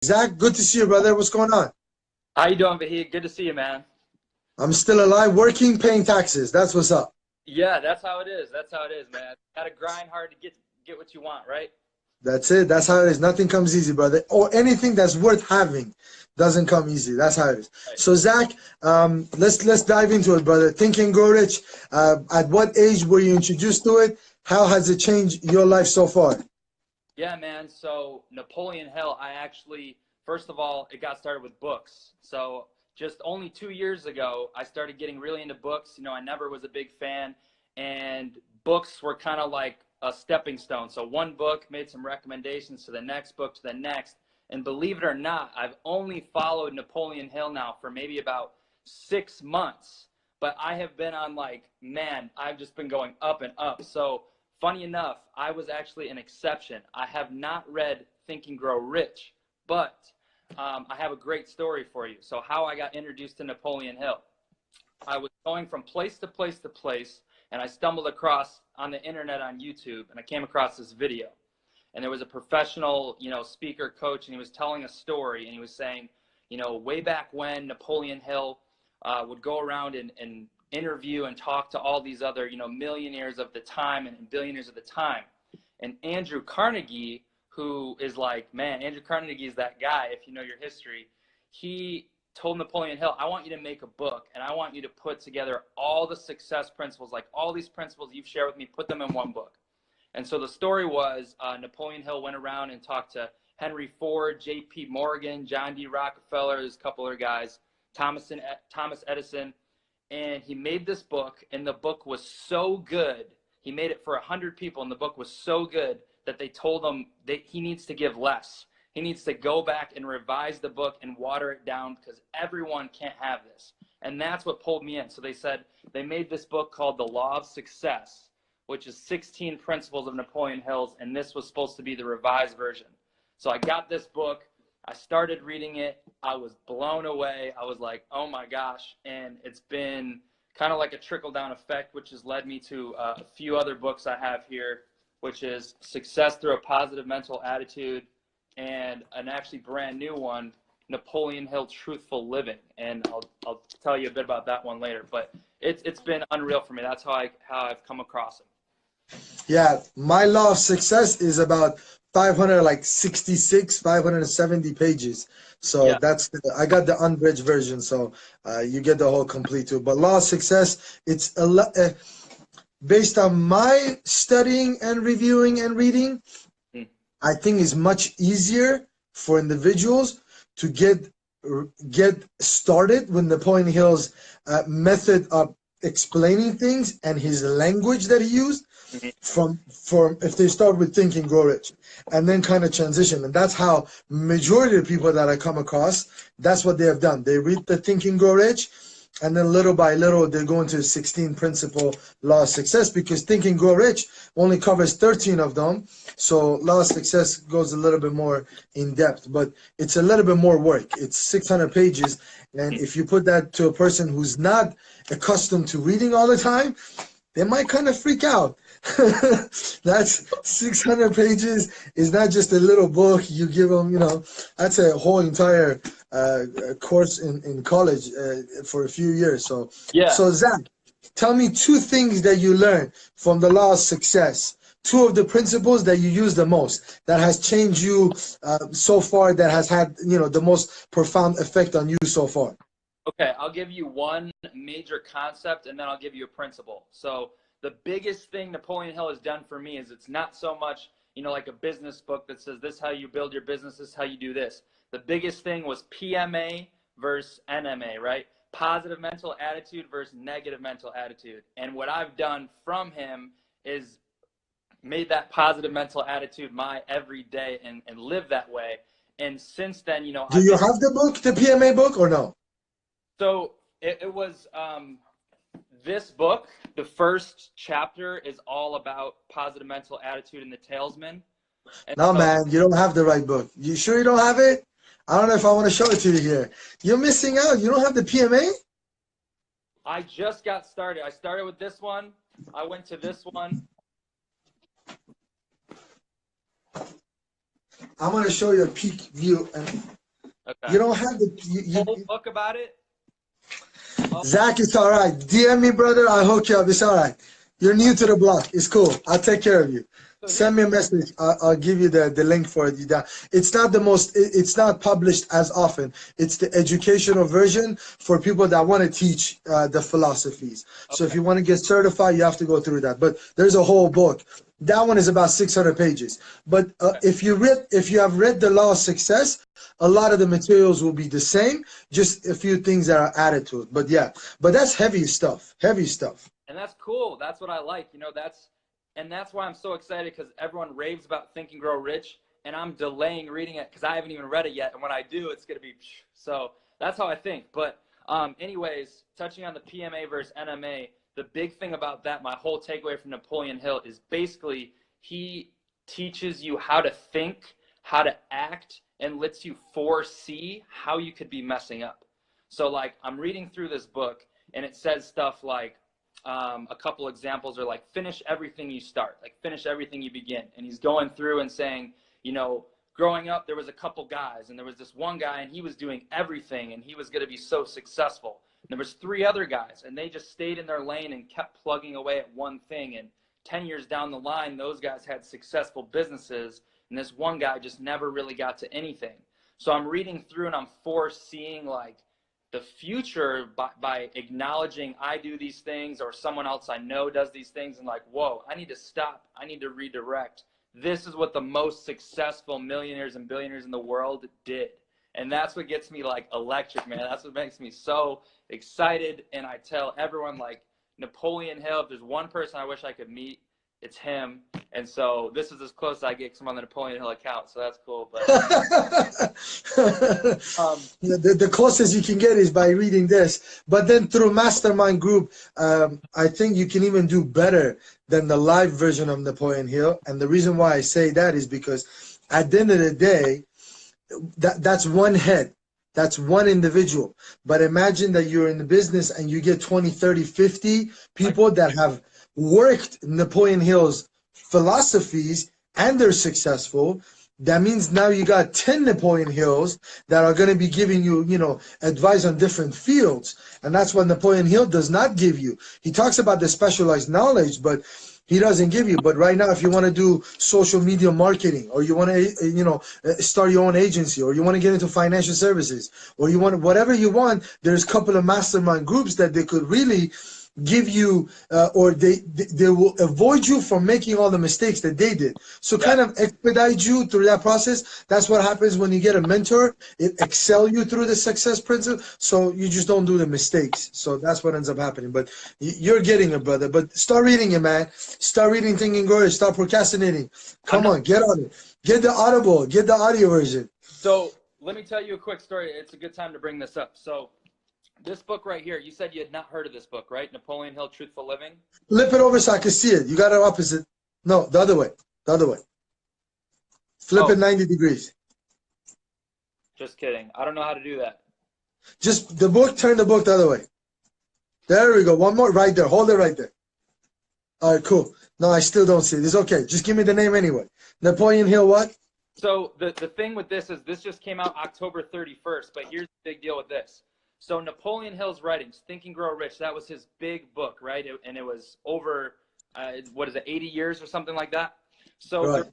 Zach, good to see you, brother. What's going on? How you doing, Vahid? Good to see you, man. I'm still alive, working, paying taxes. That's what's up. Yeah, that's how it is. That's how it is, man. Gotta grind hard to get what you want, right? That's it. That's how it is. Nothing comes easy, brother. Or anything that's worth having doesn't come easy. That's how it is. Right. So, Zach, let's dive into it, brother. Think and Grow Rich. At what age were you introduced to it? How has it changed your life so far? Yeah, man. So Napoleon Hill, I actually, first of all, it got started with books. So just only 2 years ago, I started getting really into books. I never was a big fan, and books were kind of like a stepping stone. So one book made some recommendations to the next book, to the next. And believe it or not, I've only followed Napoleon Hill now for maybe about 6 months. But I have been on man, I've just been going up and up. So funny enough, I was actually an exception. I have not read Think and Grow Rich, but I have a great story for you. So how I got introduced to Napoleon Hill. I was going from place to place to place, and I stumbled across on the internet on YouTube, and I came across this video. And there was a professional, speaker coach, and he was telling a story, and he was saying, way back when Napoleon Hill would go around and interview and talk to all these other, millionaires of the time and billionaires of the time. And Andrew Carnegie, who is Andrew Carnegie is that guy, if you know your history, he told Napoleon Hill, I want you to make a book, and I want you to put together all the success principles, like all these principles you've shared with me, put them in one book. And so the story was Napoleon Hill went around and talked to Henry Ford, J.P. Morgan, John D. Rockefeller, there's a couple other guys, Thomas Edison, and he made this book, and the book was so good. He made it for 100 people, and the book was so good that they told him that he needs to give less. He needs to go back and revise the book and water it down because everyone can't have this. And that's what pulled me in. So they said they made this book called The Law of Success, which is 16 principles of Napoleon Hill's, and this was supposed to be the revised version. So I got this book. I started reading it. I was blown away. I was like, oh my gosh. And it's been kind of like a trickle-down effect, which has led me to a few other books I have here, which is Success Through a Positive Mental Attitude, and an actually brand new one, Napoleon Hill Truthful Living. And I'll tell you a bit about that one later. But it's been unreal for me. That's how I've come across it. Yeah, my Law of Success is about 566, 570 pages. So Yeah. I got the unabridged version, so you get the whole complete too. But Law of Success, it's a lot based on my studying and reviewing and reading. I think is much easier for individuals to get started with Napoleon Hill's method of explaining things and his language that he used from if they start with Think and Grow Rich and then kind of transition. And that's how majority of people that I come across, that's what they have done. They read the Think and Grow Rich, and then little by little they go into 16 principle Law of Success, because Think and Grow Rich only covers 13 of them. So Law of Success goes a little bit more in depth, but it's a little bit more work. It's 600 pages, and if you put that to a person who's not accustomed to reading all the time, they might kind of freak out. That's 600 pages is not just a little book you give them, that's a whole entire course in college for a few years. So, Yeah. So Zach, tell me two things that you learned from the Law of Success, two of the principles that you use the most, that has changed you so far, that has had, the most profound effect on you so far. Okay, I'll give you one major concept, and then I'll give you a principle. So the biggest thing Napoleon Hill has done for me is it's not so much, like a business book that says this is how you build your business, this is how you do this. The biggest thing was PMA versus NMA, right? Positive mental attitude versus negative mental attitude. And what I've done from him is made that positive mental attitude my everyday and live that way. And since then, Do you have the book, the PMA book, or no? So it was this book. The first chapter is all about positive mental attitude and the salesman. No, man, you don't have the right book. You sure you don't have it? I don't know if I want to show it to you here. You're missing out. You don't have the PMA? I just got started. I started with this one. I went to this one. I'm gonna show you a peek view, and Okay. you don't have the Whole book about it? Oh. Zach, it's all right. DM me, brother. I'll hook you up. It's all right. You're new to the block. It's cool. I'll take care of you. So Send me a message. I'll give you the link for it. It's not the most. It's not published as often. It's the educational version for people that want to teach the philosophies. So if you want to get certified, you have to go through that. But there's a whole book. That one is about 600 pages. But if you have read The Law of Success, a lot of the materials will be the same. Just a few things that are added to it. But yeah, but that's heavy stuff. Heavy stuff. And that's cool. That's what I like. You know, that's why I'm so excited, because everyone raves about Think and Grow Rich, and I'm delaying reading it because I haven't even read it yet. And when I do, it's going to be so. That's how I think. But anyways, touching on the PMA versus NMA, the big thing about that, my whole takeaway from Napoleon Hill is basically he teaches you how to think, how to act, and lets you foresee how you could be messing up. So like, I'm reading through this book, and it says stuff like, a couple examples are like, finish everything you start, like finish everything you begin. And he's going through and saying, you know, growing up, there was a couple guys, and there was this one guy, and he was doing everything, and he was going to be so successful. And there was 3 other guys, and they just stayed in their lane and kept plugging away at one thing. And 10 years down the line, those guys had successful businesses, and this one guy just never really got to anything. So I'm reading through, and I'm foreseeing like the future by acknowledging I do these things, or someone else I know does these things, and like, whoa, I need to stop. I need to redirect. This is what the most successful millionaires and billionaires in the world did. And that's what gets me like electric, man. That's what makes me so excited. And I tell everyone, like, Napoleon Hill, if there's one person I wish I could meet, it's him. And so this is as close as I get because I'm on the Napoleon Hill account, so that's cool. But the closest you can get is by reading this. But then through Mastermind Group, I think you can even do better than the live version of Napoleon Hill. And the reason why I say that is because at the end of the day, that's one head. That's one individual. But imagine that you're in the business and you get 20, 30, 50 people that have worked Napoleon Hill's philosophies and they're successful. That means now you got 10 Napoleon Hills that are going to be giving you, you know, advice on different fields. And that's what Napoleon Hill does not give you. He talks about the specialized knowledge, but he doesn't give you. But right now, if you want to do social media marketing, or you want to, you know, start your own agency, or you want to get into financial services, or you want whatever you want, there's a couple of mastermind groups that they could really give you, or they will avoid you from making all the mistakes that they did. So kind of expedite you through that process. That's what happens when you get a mentor. It excel you through the success principle, so you just don't do the mistakes. So that's what ends up happening. But you're getting it, brother. But start reading it, man. Start reading Think and Grow Rich. Stop procrastinating. Come on, get on it. Get the Audible. Get the audio version. So let me tell you a quick story. It's a good time to bring this up. So this book right here, you said you had not heard of this book, right? Napoleon Hill, Truthful Living? Flip it over so I can see it. You got it opposite. No, the other way. The other way. Flip it 90 degrees. Just kidding. I don't know how to do that. Just the book, turn the book the other way. There we go. One more right there. Hold it right there. All right, cool. No, I still don't see it. It's okay. Just give me the name anyway. Napoleon Hill what? So the thing with this is this just came out October 31st, but here's the big deal with this. So Napoleon Hill's writings, Think and Grow Rich, that was his big book, right? And it was over, 80 years or something like that? So right.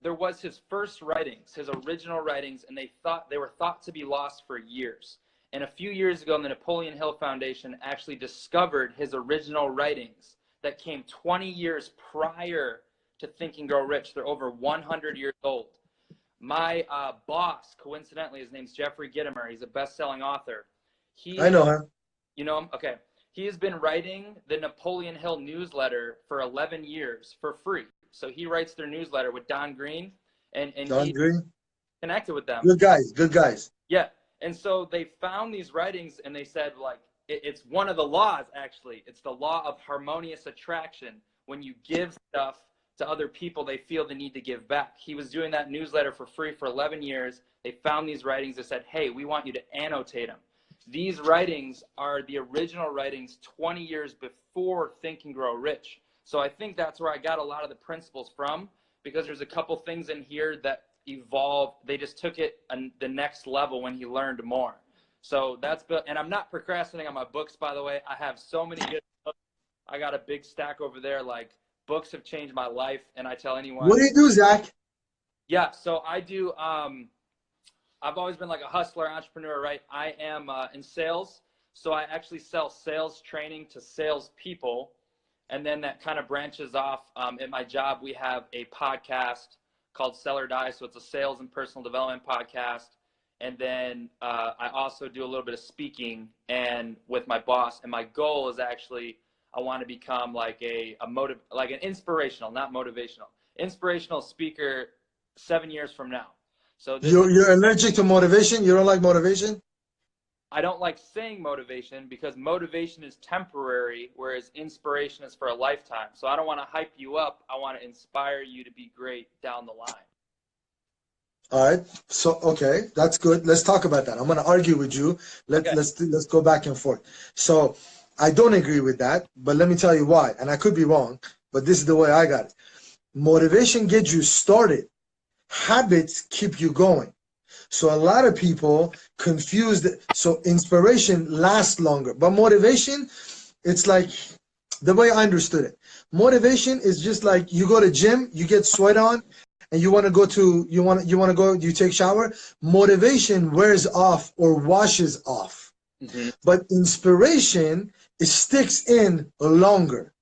There was his first writings, his original writings, and they were thought to be lost for years. And a few years ago, the Napoleon Hill Foundation actually discovered his original writings that came 20 years prior to Think and Grow Rich. They're over 100 years old. My boss, coincidentally, his name's Jeffrey Gitomer. He's a best-selling author. I know him. You know him? Okay. He has been writing the Napoleon Hill newsletter for 11 years for free. So he writes their newsletter with Don Green, and Don Green connected with them. Good guys. Good guys. Yeah. And so they found these writings, and they said, like, it's one of the laws, actually. It's the law of harmonious attraction. When you give stuff to other people, they feel the need to give back. He was doing that newsletter for free for 11 years. They found these writings. They said, hey, we want you to annotate them. These writings are the original writings 20 years before Think and Grow Rich. So I think that's where I got a lot of the principles from, because there's a couple things in here that evolved. They just took it the next level when he learned more. So that's, and I'm not procrastinating on my books, by the way. I have so many good books. I got a big stack over there. Like, books have changed my life, and I tell anyone. What do you do, Zach? Yeah, so I do, I've always been like a hustler, entrepreneur, right? I am in sales. So I actually sell sales training to sales people. And then that kind of branches off. At my job, we have a podcast called Sell or Die. So it's a sales and personal development podcast. And then I also do a little bit of speaking and with my boss. And my goal is actually, I want to become like like an inspirational, not motivational, inspirational speaker 7 years from now. So You're allergic to motivation? You don't like motivation? I don't like saying motivation because motivation is temporary, whereas inspiration is for a lifetime. So I don't want to hype you up. I want to inspire you to be great down the line. All right. So, okay, that's good. Let's talk about that. I'm going to argue with you. Let's go back and forth. So I don't agree with that, but let me tell you why. And I could be wrong, but this is the way I got it. Motivation gets you started. Habits keep you going. So a lot of people confuse so inspiration lasts longer, but motivation, it's like the way I understood it. Motivation is just like you go to gym, you get sweat on, and you want to go to you take shower. Motivation wears off or washes off, but inspiration, it sticks in longer,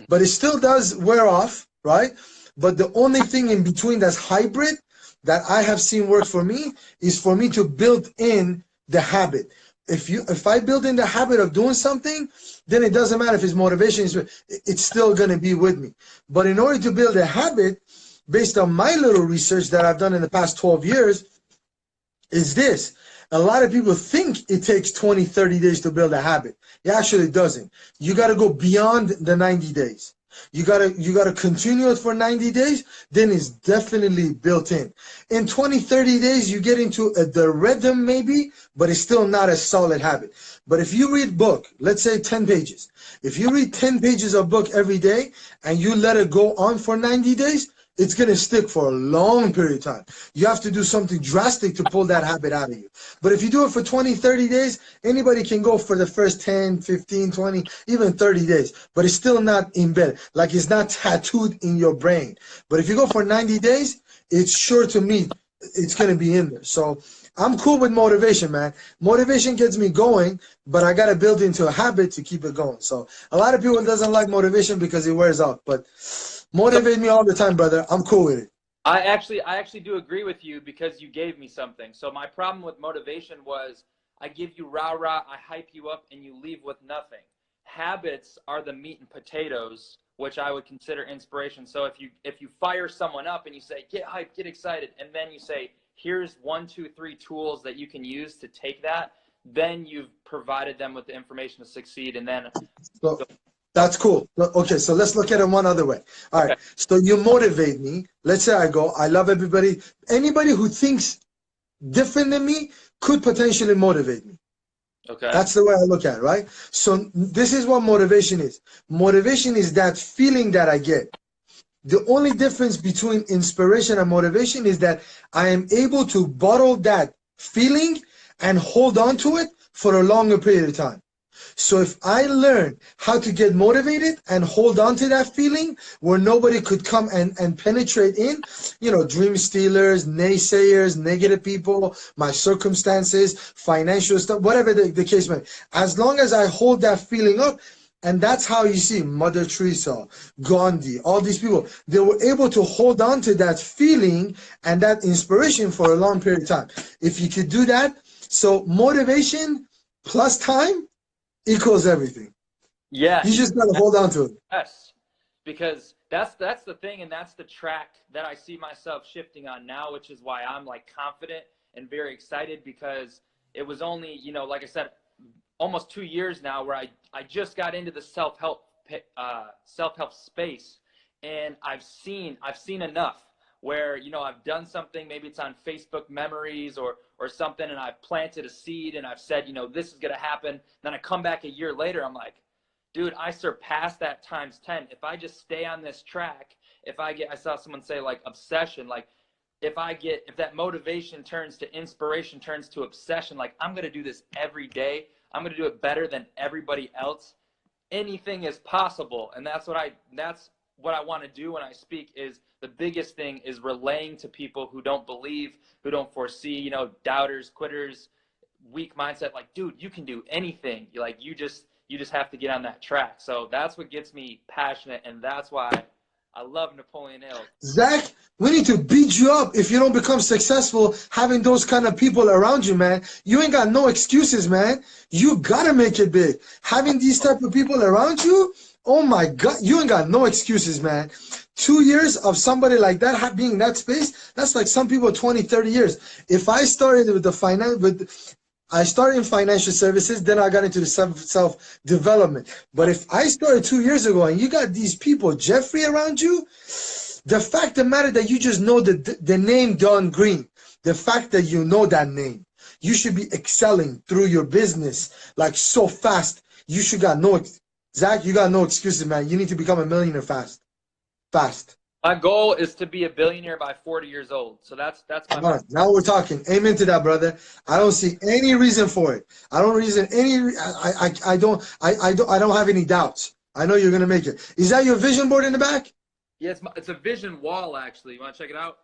but it still does wear off, right? But the only thing in between that's hybrid that I have seen work for me is for me to build in the habit. If I build in the habit of doing something, then it doesn't matter if it's motivation, it's still going to be with me. But in order to build a habit, based on my little research that I've done in the past 12 years, is this. A lot of people think it takes 20, 30 days to build a habit. It actually doesn't. You got to go beyond the 90 days. You gotta continue it for 90 days, then it's definitely built in. In 20, 30 days, you get into the rhythm maybe, but it's still not a solid habit. But if you read book, let's say 10 pages, if you read 10 pages of book every day and you let it go on for 90 days, it's going to stick for a long period of time. You have to do something drastic to pull that habit out of you. But if you do it for 20, 30 days, anybody can go for the first 10, 15, 20, even 30 days. But it's still not embedded. Like it's not tattooed in your brain. But if you go for 90 days, it's sure to me, it's going to be in there. So I'm cool with motivation, man. Motivation gets me going, but I got to build into a habit to keep it going. So a lot of people doesn't like motivation because it wears off. But motivate me all the time, brother. I'm cool with it. I actually do agree with you because you gave me something. So my problem with motivation was I give you rah-rah, I hype you up, and you leave with nothing. Habits are the meat and potatoes, which I would consider inspiration. So if you fire someone up and you say, get hyped, get excited, and then you say, here's 1, 2, 3 tools that you can use to take that, then you've provided them with the information to succeed. And then that's cool. Okay, so let's look at it one other way. All right, so you motivate me. Let's say I love everybody. Anybody who thinks different than me could potentially motivate me. Okay. That's the way I look at it, right? So this is what motivation is. Motivation is that feeling that I get. The only difference between inspiration and motivation is that I am able to bottle that feeling and hold on to it for a longer period of time. So if I learn how to get motivated and hold on to that feeling where nobody could come and penetrate in, dream stealers, naysayers, negative people, my circumstances, financial stuff, whatever the case may be. As long as I hold that feeling up, and that's how you see Mother Teresa, Gandhi, all these people, they were able to hold on to that feeling and that inspiration for a long period of time. If you could do that, so motivation plus time equals everything. Yeah. You just gotta hold on to it. Yes. Because that's the thing, and that's the track that I see myself shifting on now, which is why I'm like confident and very excited, because it was only, like I said, almost 2 years now where I just got into the self-help space, and I've seen enough where, I've done something, maybe it's on Facebook memories or something, and I've planted a seed and I've said, this is going to happen. Then I come back a year later, I'm like, dude, I surpassed that times 10. If I just stay on this track, I saw someone say like obsession, like if that motivation turns to inspiration, turns to obsession, like I'm going to do this every day, I'm going to do it better than everybody else, anything is possible. And that's what I want to do when I speak. Is the biggest thing is relaying to people who don't believe, who don't foresee, you know, doubters, quitters, weak mindset, like, dude, you can do anything. You just have to get on that track. So that's what gets me passionate, and that's why I love Napoleon Hill. Zach, we need to beat you up if you don't become successful having those kind of people around you, man. You ain't got no excuses, man. You gotta make it big. Having these type of people around you, oh my God, you ain't got no excuses, man. 2 years of somebody like that being in that space, that's like some people 20, 30 years. If I started with I started in financial services, then I got into the self-development. But if I started 2 years ago and you got these people, Jeffrey, around you, the fact of the matter that you just know the name Don Green, the fact that you know that name, you should be excelling through your business like so fast. You should got no, Zach, you got no excuses, man. You need to become a millionaire fast. Fast. My goal is to be a billionaire by 40 years old. So that's my goal. Now we're talking. Amen to that, brother. I don't see any reason for it. I don't have any doubts. I know you're gonna make it. Is that your vision board in the back? Yeah, it's a vision wall, actually. You want to check it out?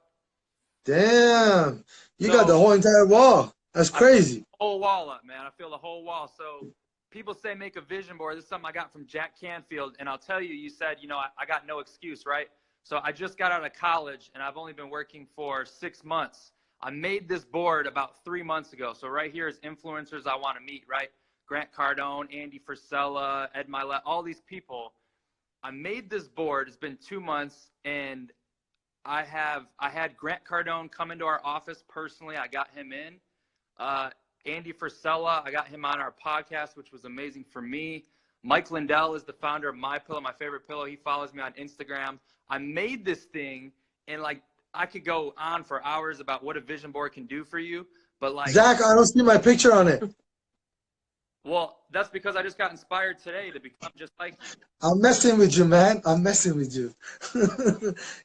Damn, you got the whole entire wall. That's crazy. The whole wall up, man. I feel the whole wall. So people say make a vision board. This is something I got from Jack Canfield, and I'll tell you. You said, you know, I got no excuse, right? So I just got out of college, and I've only been working for 6 months. I made this board about 3 months ago. So right here is influencers I want to meet, right? Grant Cardone, Andy Frisella, Ed Milet, all these people. I made this board. It's been 2 months, and I had Grant Cardone come into our office personally. I got him in. Andy Frisella, I got him on our podcast, which was amazing for me. Mike Lindell is the founder of My Pillow, my favorite pillow. He follows me on Instagram. I made this thing, and like I could go on for hours about what a vision board can do for you, but like Zach, I don't see my picture on it. Well, that's because I just got inspired today to become just like you. I'm messing with you, man. I'm messing with you.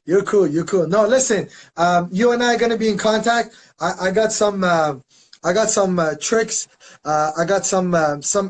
You're cool. You're cool. No, listen. You and I are gonna be in contact. I got some tricks. I got some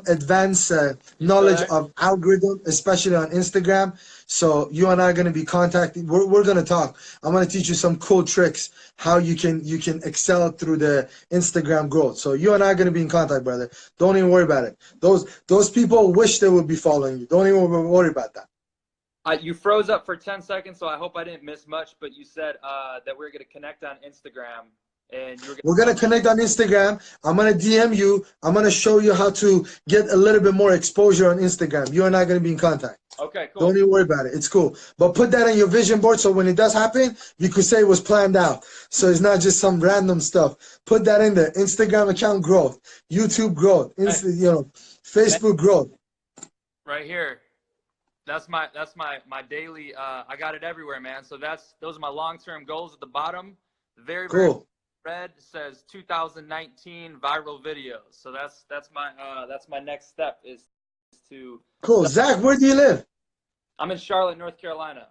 advanced knowledge of algorithm, especially on Instagram. So you and I are gonna be contacting. We're gonna talk. I'm gonna teach you some cool tricks how you can excel through the Instagram growth. So you and I are gonna be in contact, brother. Don't even worry about it. Those people wish they would be following you. Don't even worry about that. You froze up for 10 seconds, so I hope I didn't miss much. But you said that we're gonna connect on Instagram. And we're going to connect on Instagram. I'm going to DM you. I'm going to show you how to get a little bit more exposure on Instagram. You and I are going to be in contact. Okay, cool. Don't even worry about it. It's cool. But put that on your vision board so when it does happen, you could say it was planned out. So it's not just some random stuff. Put that in there. Instagram account growth, YouTube growth, Facebook growth. Right here. That's my daily I got it everywhere, man. So those are my long-term goals at the bottom. Very cool. Red says 2019 viral videos. So that's my next step is to. Cool. Zach, where do you live? I'm in Charlotte, North Carolina.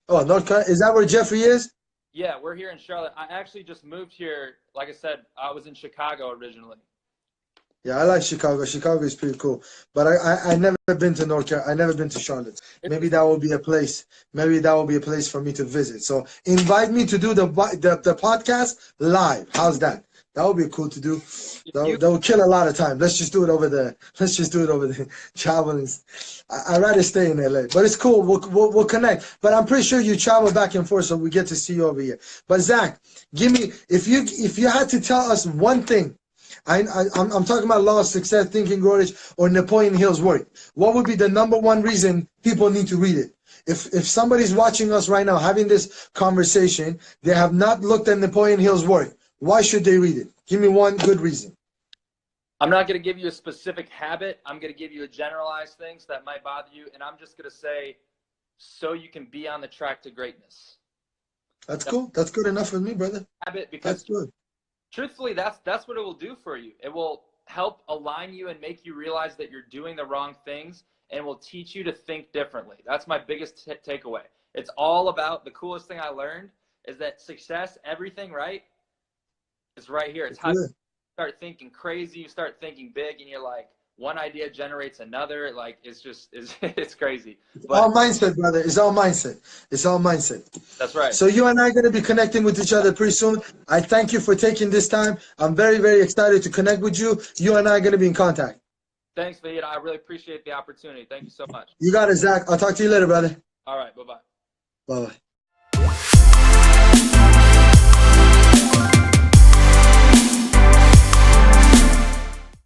Oh, North Carolina. Is that where Jeffrey is? Yeah, we're here in Charlotte. I actually just moved here. Like I said, I was in Chicago originally. Yeah, I like Chicago. Chicago is pretty cool. But I never been to North Carolina. I never been to Charlotte. Maybe that will be a place. Maybe that will be a place for me to visit. So invite me to do the podcast live. How's that? That would be cool to do. That will kill a lot of time. Let's just do it over there. Let's just do it over there. Traveling. I'd rather stay in LA. But it's cool. We'll connect. But I'm pretty sure you travel back and forth, so we get to see you over here. But Zach, give me if you had to tell us one thing. I'm talking about Law of Success, Think and Grow Rich, or Napoleon Hill's work. What would be the #1 reason people need to read it? If somebody's watching us right now having this conversation, they have not looked at Napoleon Hill's work, why should they read it? Give me one good reason. I'm not going to give you a specific habit. I'm going to give you a generalized thing that might bother you, and I'm just going to say so you can be on the track to greatness. That's cool. That's good enough for me, brother. Habit, because that's good. Truthfully, that's what it will do for you. It will help align you and make you realize that you're doing the wrong things, and will teach you to think differently. That's my biggest takeaway. It's all about, the coolest thing I learned is that success, everything, right, is right here. It's how you start thinking crazy, you start thinking big, and you're like, one idea generates another. Like, it's crazy. It's all mindset, brother. It's all mindset. It's all mindset. That's right. So you and I are going to be connecting with each other pretty soon. I thank you for taking this time. I'm very, very excited to connect with you. You and I are going to be in contact. Thanks, Vahid. I really appreciate the opportunity. Thank you so much. You got it, Zach. I'll talk to you later, brother. All right. Bye-bye. Bye-bye.